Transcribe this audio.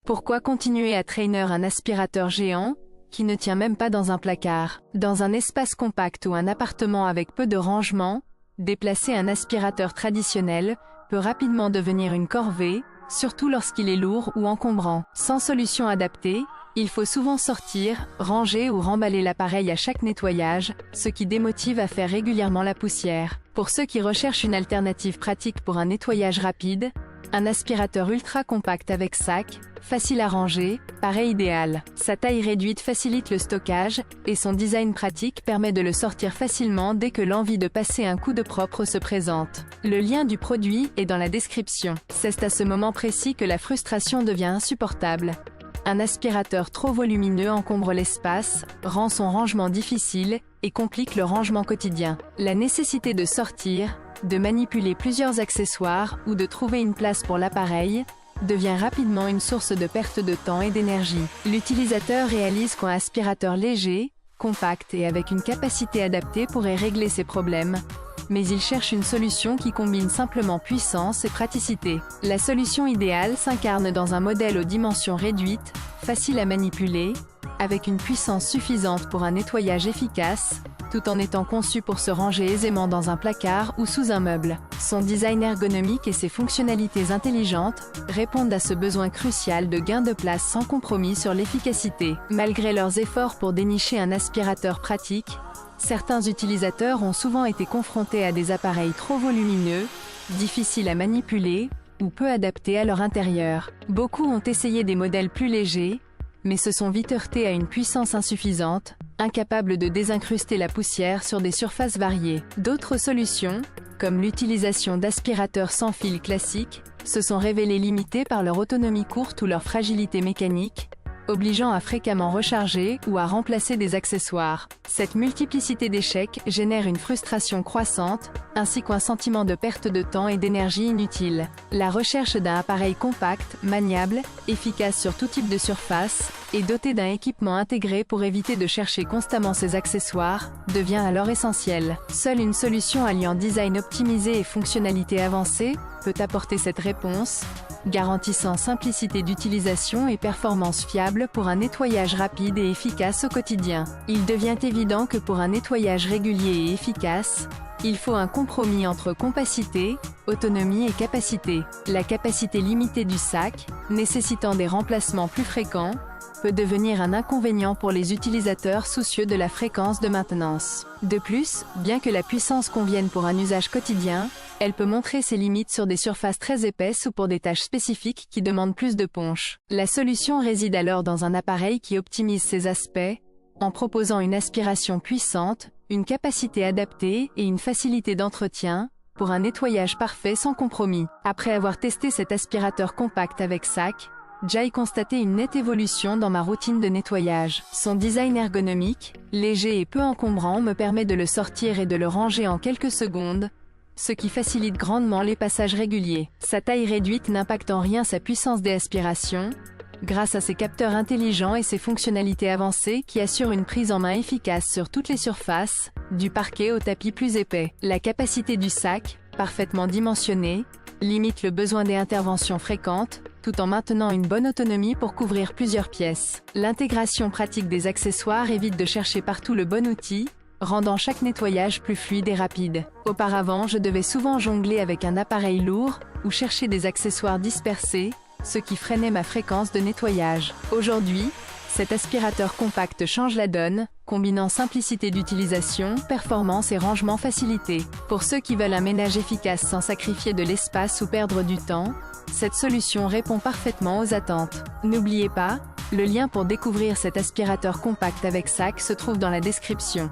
Pourquoi continuer à traîner un aspirateur géant, qui ne tient même pas dans un placard? Dans un espace compact ou un appartement avec peu de rangement, déplacer un aspirateur traditionnel peut rapidement devenir une corvée, surtout lorsqu'il est lourd ou encombrant. Sans solution adaptée, il faut souvent sortir, ranger ou remballer l'appareil à chaque nettoyage, ce qui démotive à faire régulièrement la poussière. Pour ceux qui recherchent une alternative pratique pour un nettoyage rapide, un aspirateur ultra compact avec sac, facile à ranger, paraît idéal. Sa taille réduite facilite le stockage, et son design pratique permet de le sortir facilement dès que l'envie de passer un coup de propre se présente. Le lien du produit est dans la description. C'est à ce moment précis que la frustration devient insupportable. Un aspirateur trop volumineux encombre l'espace, rend son rangement difficile, et complique le rangement quotidien. La nécessité de sortir, de manipuler plusieurs accessoires ou de trouver une place pour l'appareil devient rapidement une source de perte de temps et d'énergie. L'utilisateur réalise qu'un aspirateur léger, compact et avec une capacité adaptée pourrait régler ces problèmes, mais il cherche une solution qui combine simplement puissance et praticité. La solution idéale s'incarne dans un modèle aux dimensions réduites, facile à manipuler, avec une puissance suffisante pour un nettoyage efficace, tout en étant conçu pour se ranger aisément dans un placard ou sous un meuble. Son design ergonomique et ses fonctionnalités intelligentes répondent à ce besoin crucial de gain de place sans compromis sur l'efficacité. Malgré leurs efforts pour dénicher un aspirateur pratique, certains utilisateurs ont souvent été confrontés à des appareils trop volumineux, difficiles à manipuler, ou peu adaptés à leur intérieur. Beaucoup ont essayé des modèles plus légers, mais se sont vite heurtés à une puissance insuffisante, incapables de désincruster la poussière sur des surfaces variées. D'autres solutions, comme l'utilisation d'aspirateurs sans fil classiques, se sont révélées limitées par leur autonomie courte ou leur fragilité mécanique, obligeant à fréquemment recharger ou à remplacer des accessoires. Cette multiplicité d'échecs génère une frustration croissante, ainsi qu'un sentiment de perte de temps et d'énergie inutile. La recherche d'un appareil compact, maniable, efficace sur tout type de surface, et doté d'un équipement intégré pour éviter de chercher constamment ses accessoires, devient alors essentielle. Seule une solution alliant design optimisé et fonctionnalité avancée peut apporter cette réponse, garantissant simplicité d'utilisation et performance fiable pour un nettoyage rapide et efficace au quotidien. Il devient évident que pour un nettoyage régulier et efficace, il faut un compromis entre compacité, autonomie et capacité. La capacité limitée du sac, nécessitant des remplacements plus fréquents, peut devenir un inconvénient pour les utilisateurs soucieux de la fréquence de maintenance. De plus, bien que la puissance convienne pour un usage quotidien, elle peut montrer ses limites sur des surfaces très épaisses ou pour des tâches spécifiques qui demandent plus de punch. La solution réside alors dans un appareil qui optimise ces aspects, en proposant une aspiration puissante, une capacité adaptée et une facilité d'entretien, pour un nettoyage parfait sans compromis. Après avoir testé cet aspirateur compact avec sac, j'ai constaté une nette évolution dans ma routine de nettoyage. Son design ergonomique, léger et peu encombrant me permet de le sortir et de le ranger en quelques secondes, ce qui facilite grandement les passages réguliers. Sa taille réduite n'impacte en rien sa puissance d'aspiration, grâce à ses capteurs intelligents et ses fonctionnalités avancées qui assurent une prise en main efficace sur toutes les surfaces, du parquet au tapis plus épais. La capacité du sac, parfaitement dimensionnée, limite le besoin d'interventions fréquentes, tout en maintenant une bonne autonomie pour couvrir plusieurs pièces. L'intégration pratique des accessoires évite de chercher partout le bon outil, rendant chaque nettoyage plus fluide et rapide. Auparavant, je devais souvent jongler avec un appareil lourd, ou chercher des accessoires dispersés, ce qui freinait ma fréquence de nettoyage. Aujourd'hui, cet aspirateur compact change la donne, combinant simplicité d'utilisation, performance et rangement facilité. Pour ceux qui veulent un ménage efficace sans sacrifier de l'espace ou perdre du temps, cette solution répond parfaitement aux attentes. N'oubliez pas, le lien pour découvrir cet aspirateur compact avec sac se trouve dans la description.